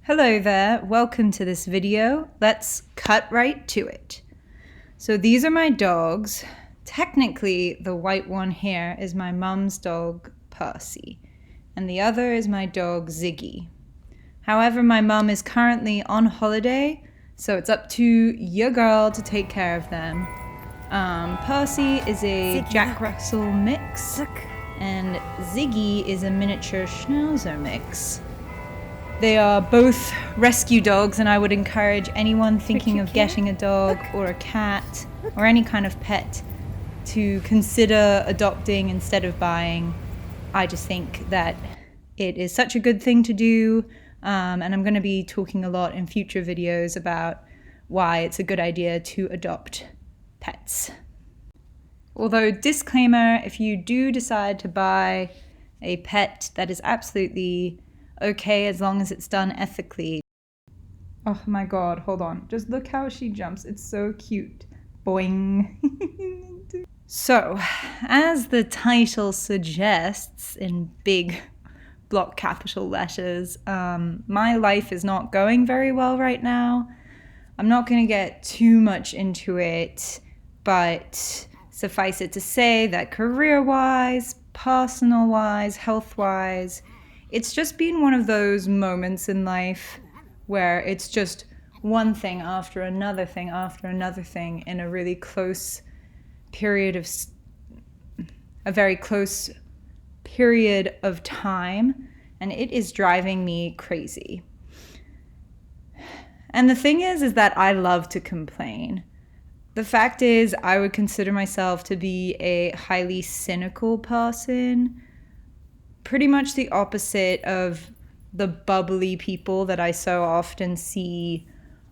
Hello there, welcome to this video. Let's cut right to it. So these are my dogs. Technically, the white one here is my mum's dog, Percy, and the other is my dog, Ziggy. However, my mum is currently on holiday, so it's up to your girl to take care of them. Percy is a Jack Russell mix, and Ziggy is a miniature Schnauzer mix. They are both rescue dogs, and I would encourage anyone thinking of getting a dog or a cat or any kind of pet to consider adopting instead of buying. I just think that it is such a good thing to do, and I'm going to be talking a lot in future videos about why it's a good idea to adopt pets. Although, disclaimer, if you do decide to buy a pet, that is absolutely okay as long as it's done ethically. Oh my god, hold on. Just look how she jumps. It's so cute. Boing. So, as the title suggests in big block capital letters, my life is not going very well right now. I'm not going to get too much into it, but suffice it to say that career-wise, personal-wise, health-wise, it's just been one of those moments in life where it's just one thing after another thing after another thing in a really close period of, a very close period of time, and it is driving me crazy. And the thing is that I love to complain. The fact is, I would consider myself to be a highly cynical person. Pretty much the opposite of the bubbly people that I so often see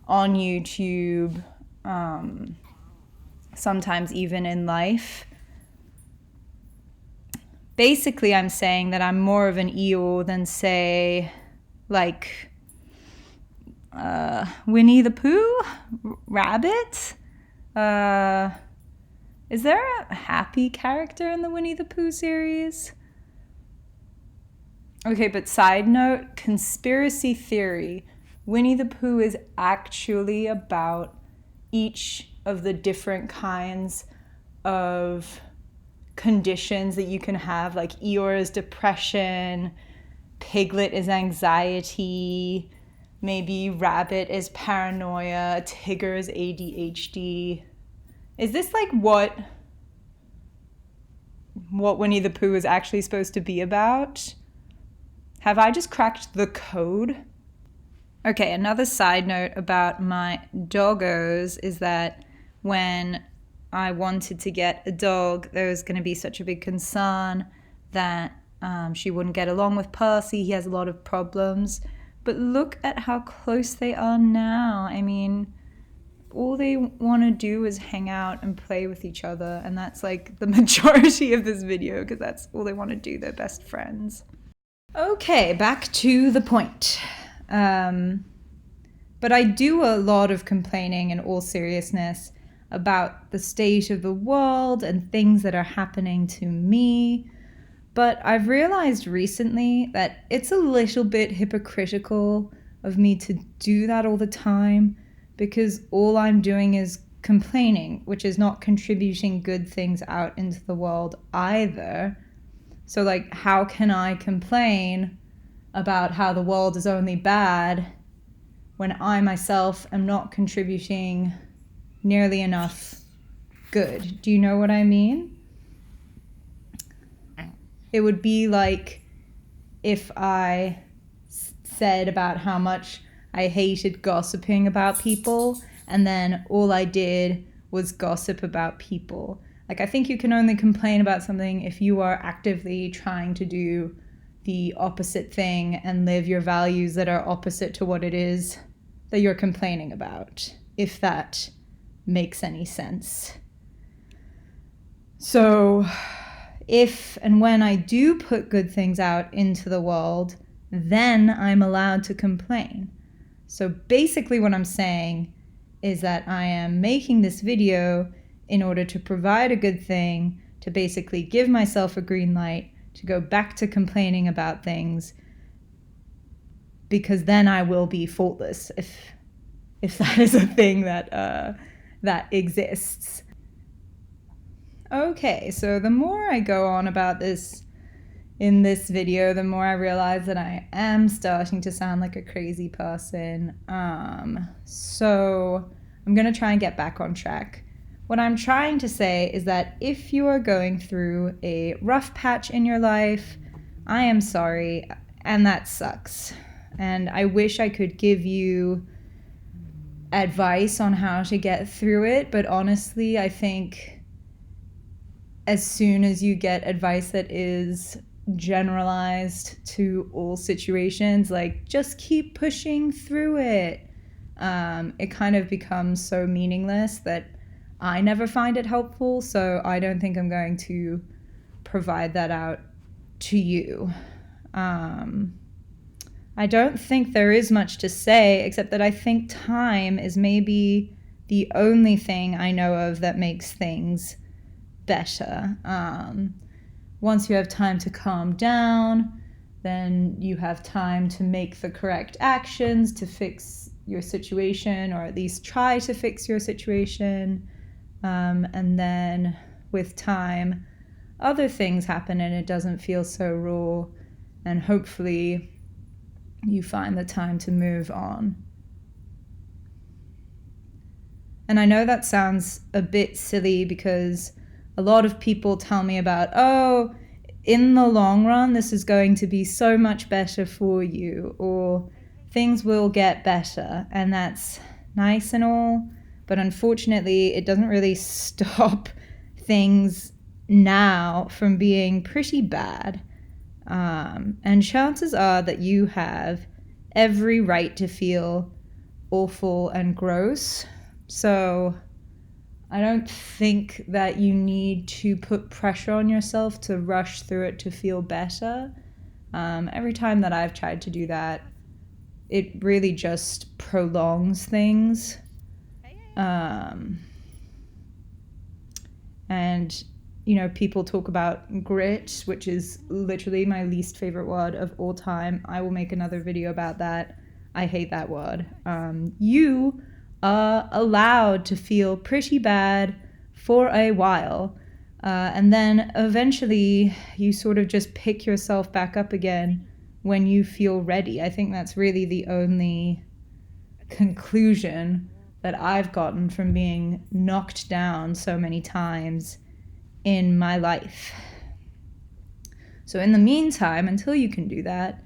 on YouTube, sometimes even in life. Basically, I'm saying that I'm more of an Eeyore than, say, like Winnie the Pooh? Rabbit? Is there a happy character in the Winnie the Pooh series? Okay, but side note, conspiracy theory. Winnie the Pooh is actually about each of the different kinds of conditions that you can have. Like Eeyore is depression, Piglet is anxiety, maybe Rabbit is paranoia, Tigger is ADHD. Is this like what Winnie the Pooh is actually supposed to be about? Have I just cracked the code? Okay, another side note about my doggos is that when I wanted to get a dog, there was going to be such a big concern that she wouldn't get along with Percy. He has a lot of problems. But look at how close they are now. I mean, all they want to do is hang out and play with each other. And that's like the majority of this video, because that's all they want to do. They're best friends. Okay, back to the point. But I do a lot of complaining in all seriousness about the state of the world and things that are happening to me. But I've realized recently that it's a little bit hypocritical of me to do that all the time, because all I'm doing is complaining, which is not contributing good things out into the world either. So, like, how can I complain about how the world is only bad when I myself am not contributing nearly enough good? Do you know what I mean? It would be like if I said about how much I hated gossiping about people, and then all I did was gossip about people. Like, I think you can only complain about something if you are actively trying to do the opposite thing and live your values that are opposite to what it is that you're complaining about, if that makes any sense. So, if and when I do put good things out into the world, then I'm allowed to complain. So basically what I'm saying is that I am making this video in order to provide a good thing, to basically give myself a green light, to go back to complaining about things, because then I will be faultless, if that is a thing that exists. Okay, so the more I go on about this in this video, the more I realize that I am starting to sound like a crazy person. So I'm going to try and get back on track. What I'm trying to say is that if you are going through a rough patch in your life, I am sorry, and that sucks. And I wish I could give you advice on how to get through it, but honestly, I think as soon as you get advice that is generalized to all situations, like just keep pushing through it, it kind of becomes so meaningless that I never find it helpful. So I don't think I'm going to provide that out to you. I don't think there is much to say, except that I think time is maybe the only thing I know of that makes things better. Once you have time to calm down, then you have time to make the correct actions to fix your situation, or at least try to fix your situation. And then with time, other things happen and it doesn't feel so raw, and hopefully you find the time to move on. And I know that sounds a bit silly because a lot of people tell me about, oh, in the long run, this is going to be so much better for you, or things will get better. And that's nice and all, but unfortunately, it doesn't really stop things now from being pretty bad. And chances are that you have every right to feel awful and gross. So I don't think that you need to put pressure on yourself to rush through it to feel better. Every time that I've tried to do that, it really just prolongs things. And you know, people talk about grit, which is literally my least favorite word of all time. I will make another video about that. I hate that word. You are allowed to feel pretty bad for a while. And then eventually you sort of just pick yourself back up again when you feel ready. I think that's really the only conclusion that I've gotten from being knocked down so many times in my life. So in the meantime, until you can do that,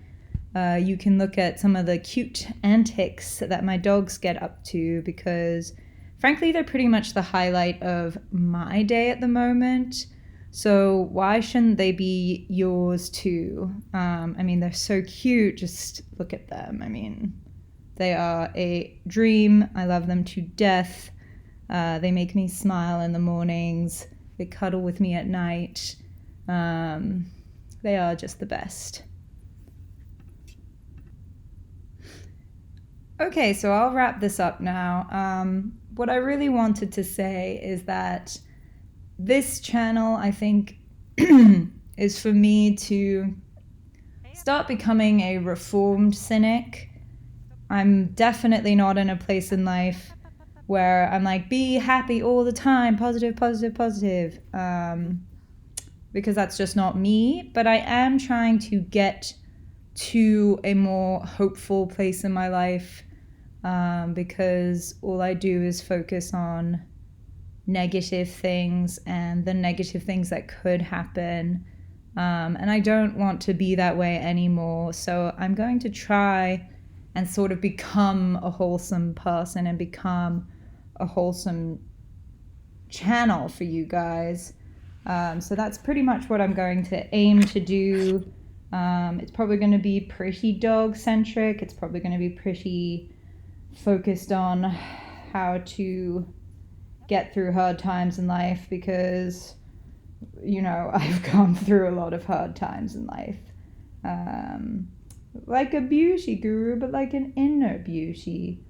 you can look at some of the cute antics that my dogs get up to, because frankly, they're pretty much the highlight of my day at the moment. So why shouldn't they be yours too? I mean, they're so cute. Just look at them. I mean, they are a dream. I love them to death. They make me smile in the mornings. They cuddle with me at night. They are just the best. Okay, so I'll wrap this up now. What I really wanted to say is that this channel, I think, is for me to start becoming a reformed cynic. I'm definitely not in a place in life where I'm like, be happy all the time, positive, positive, positive, because that's just not me. But I am trying to get to a more hopeful place in my life, because all I do is focus on negative things and the negative things that could happen, and I don't want to be that way anymore. So I'm going to try and sort of become a wholesome person and become a wholesome channel for you guys. So that's pretty much what I'm going to aim to do. It's probably going to be pretty dog centric. It's probably going to be pretty focused on how to get through hard times in life, because, you know, I've gone through a lot of hard times in life. Like a beauty guru, but like an inner beauty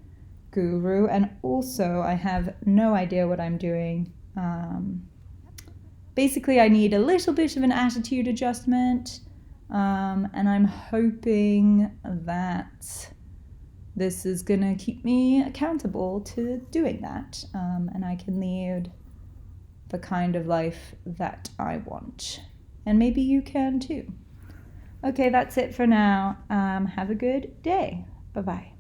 guru. And also, I have no idea what I'm doing. Basically, I need a little bit of an attitude adjustment. And I'm hoping that this is gonna keep me accountable to doing that, and I can lead the kind of life that I want. And maybe you can too. Okay, that's it for now. Have a good day. Bye-bye.